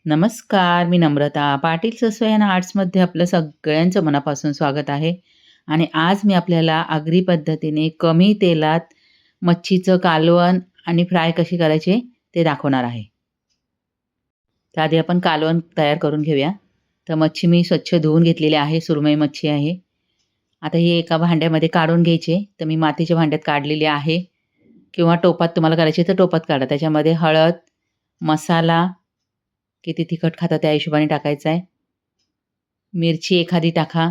नमस्कार, मी नम्रता. पाटील ससोय अँड आर्ट्समध्ये आपलं सगळ्यांचं मनापासून स्वागत आहे. आणि आज मी आपल्याला आगरी पद्धतीने कमी तेलात मच्छीचं कालवण आणि फ्राय कशी करायची ते दाखवणार आहे. त्याआधी आपण कालवण तयार करून घेऊया. तर मच्छी मी स्वच्छ धुवून घेतलेली आहे. सुरमई मच्छी आहे. आता ही एका भांड्यामध्ये काढून घ्यायची. तर मी मातीच्या भांड्यात काढलेली आहे किंवा टोपात तुम्हाला करायची तर टोपात काढा. त्याच्यामध्ये हळद, मसाला, किती तिखट खाता त्या हिशोबाने टाकायचा आहे. मिरची एखादी टाका.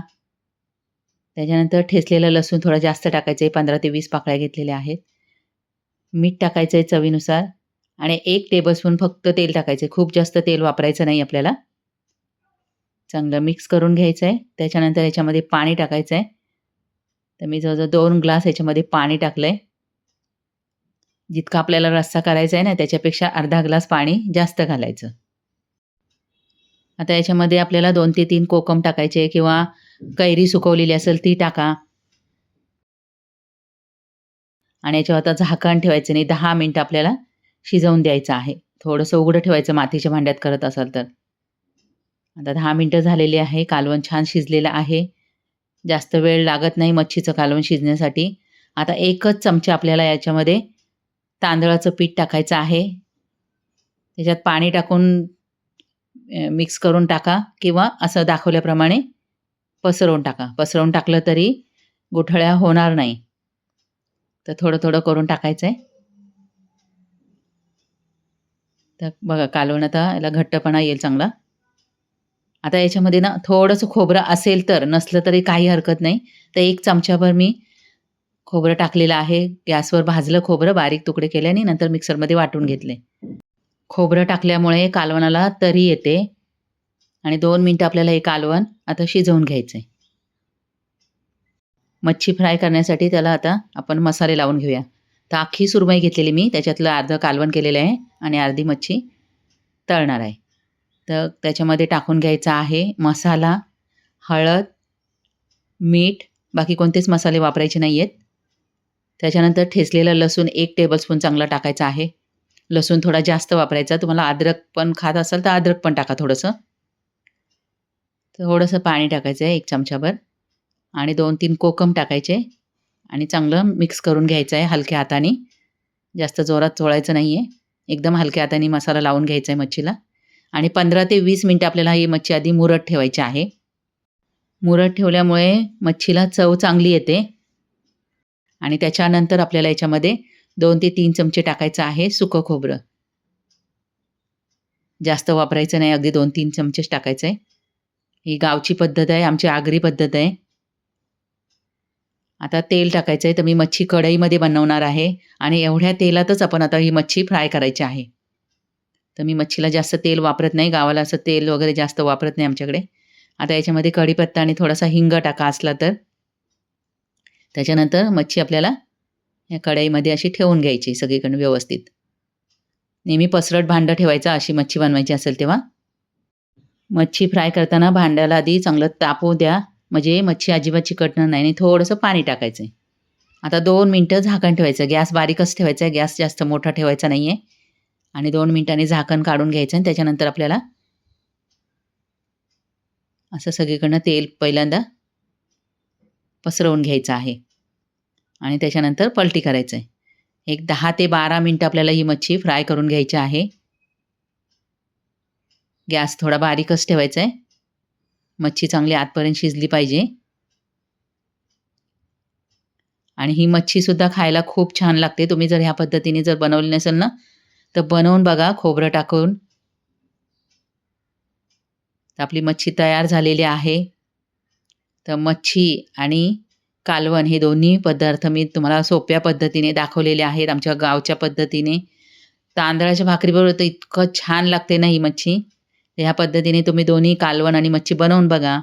त्याच्यानंतर ठेचलेलं लसूण थोडं जास्त टाकायचं आहे. 15 ते 20 पाकळ्या घेतलेल्या आहेत. मीठ टाकायचं आहे चवीनुसार आणि 1 टेबलस्पून फक्त तेल टाकायचं आहे. खूप जास्त तेल वापरायचं नाही आपल्याला. चांगलं मिक्स करून घ्यायचं आहे. त्याच्यानंतर याच्यामध्ये पाणी टाकायचं आहे. तर मी जवळ-जवळ 2 ग्लास याच्यामध्ये पाणी टाकलं आहे. जितका आपल्याला रस्सा करायचा आहे ना, त्याच्यापेक्षा अर्धा ग्लास पाणी जास्त घालायचं. आता याच्यामध्ये आपल्याला 2 ते 3 कोकम टाकायचे किंवा कैरी सुकवलेली असेल ती टाका. आणि याच्यावर आता झाकण ठेवायचं नाही. 10 मिनिटं आपल्याला शिजवून द्यायचं आहे. थोडंसं उघडं ठेवायचं मातीच्या भांड्यात करत असाल तर. आता 10 मिनिटं झालेली आहे. कालवण छान शिजलेलं आहे. जास्त वेळ लागत नाही मच्छीचं कालवण शिजण्यासाठी. आता 1च चमचा आपल्याला याच्यामध्ये तांदळाचं पीठ टाकायचं आहे. त्याच्यात पाणी टाकून मिक्स करून टाका किंवा असं दाखवल्याप्रमाणे पसरवून टाका. पसरवून टाकलं तरी गुठळ्या होणार नाही. तर थोडं-थोडं करून टाकायचं आहे. तर बघा कालवण आता याला घट्टपणा येईल चांगला. आता याच्यामध्ये ना थोडंसं खोबरं असेल तर, नसलं तरी काही हरकत नाही. तर 1 चमचाभर मी खोबरं टाकलेलं आहे. गॅसवर भाजलं खोबरं, बारीक तुकडे केले आणि नंतर मिक्सरमध्ये वाटून घेतले. खोबरं टाकल्यामुळे कालवणाला तरी येते आणि 2 मिनिटं आपल्याला हे कालवण आता शिजवून घ्यायचं आहे. मच्छी फ्राय करण्यासाठी त्याला आता आपण मसाले लावून घेऊया. तर अख्खी सुरमई घेतलेली मी, त्याच्यातलं अर्धं कालवण केलेलं आहे आणि अर्धी मच्छी तळणार आहे. तर त्याच्यामध्ये टाकून घ्यायचा आहे मसाला, हळद, मीठ, बाकी कोणतेच मसाले वापरायचे नाही आहेत. त्याच्यानंतर ठेचलेलं लसूण 1 टेबलस्पून चांगला टाकायचा आहे. लसूण थोडा जास्त वापरायचा. तुम्हाला अद्रक पण खात असाल तर अद्रक पण टाका थोडंसं. थोडंसं पाणी टाकायचं आहे 1 चमचाभर आणि 2-3 कोकम टाकायचे आणि चांगलं मिक्स करून घ्यायचं आहे हलक्या हाताने. जास्त जोरात चोळायचं नाही आहे. एकदम हलक्या हाताने मसाला लावून घ्यायचा आहे मच्छीला आणि 15 ते 20 मिनिटं आपल्याला ही मच्छी आधी मुरत ठेवायची आहे. मुरत ठेवल्यामुळे मच्छीला चव चांगली येते आणि त्याच्यानंतर आपल्याला याच्यामध्ये 2 ते 3 चमचे टाकायचं आहे सुकं खोबरं. जास्त वापरायचं नाही, अगदी 2-3 चमचेच टाकायचं आहे. ही गावची पद्धत आहे, आमची आगरी पद्धत आहे. आता तेल टाकायचं आहे. तर मी मच्छी कढईमध्ये बनवणार आहे आणि एवढ्या तेलातच आपण आता ही मच्छी फ्राय करायची आहे. तर मी मच्छीला जास्त तेल वापरत नाही. गावाला असं तेल वगैरे जास्त वापरत नाही आमच्याकडे. आता याच्यामध्ये कढीपत्ता आणि थोडासा हिंग टाका असला तर. त्याच्यानंतर मच्छी आपल्याला या कढईमध्ये अशी ठेवून घ्यायची सगळीकडून व्यवस्थित. नेहमी पसरट भांडं ठेवायचं अशी मच्छी बनवायची असेल तेव्हा. मच्छी फ्राय करताना भांड्याला आधी चांगलं तापवू द्या. म्हणजे मच्छी अजिबात चिकटणार नाही आणि थोडंसं पाणी टाकायचं आहे. आता 2 मिनिटं झाकण ठेवायचं. गॅस बारीकच ठेवायचा आहे. गॅस जास्त मोठा ठेवायचा नाही आहे. आणि 2 मिनिटांनी झाकण काढून घ्यायचं आणि त्याच्यानंतर आपल्याला असं सगळीकडनं तेल पहिल्यांदा पसरवून घ्यायचं आहे. आणि त्याच्यानंतर पलटी करायचं आहे. एक 10 ते 12 मिनिटं आपल्याला ही मच्छी फ्राय करून घ्यायची आहे. गॅस थोडा बारीकच ठेवायचा आहे. मच्छी चांगली आतपर्यंत शिजली पाहिजे. आणि ही मच्छीसुद्धा खायला खूप छान लागते. तुम्ही जर ह्या पद्धतीने जर बनवली नसेल ना, तर बनवून बघा खोबरं टाकून. तर आपली मच्छी तयार झालेली आहे. तर मच्छी आणि कालवण हे दोन्ही पदार्थ मी तुम्हाला सोप्या पद्धतीने दाखवलेले आहेत आमच्या गावच्या पद्धतीने. तांदळाच्या भाकरीबरोबर तर इतकं छान लागते ना ही मच्छी. ह्या पद्धतीने तुम्ही दोन्ही कालवण आणि मच्छी बनवून बघा.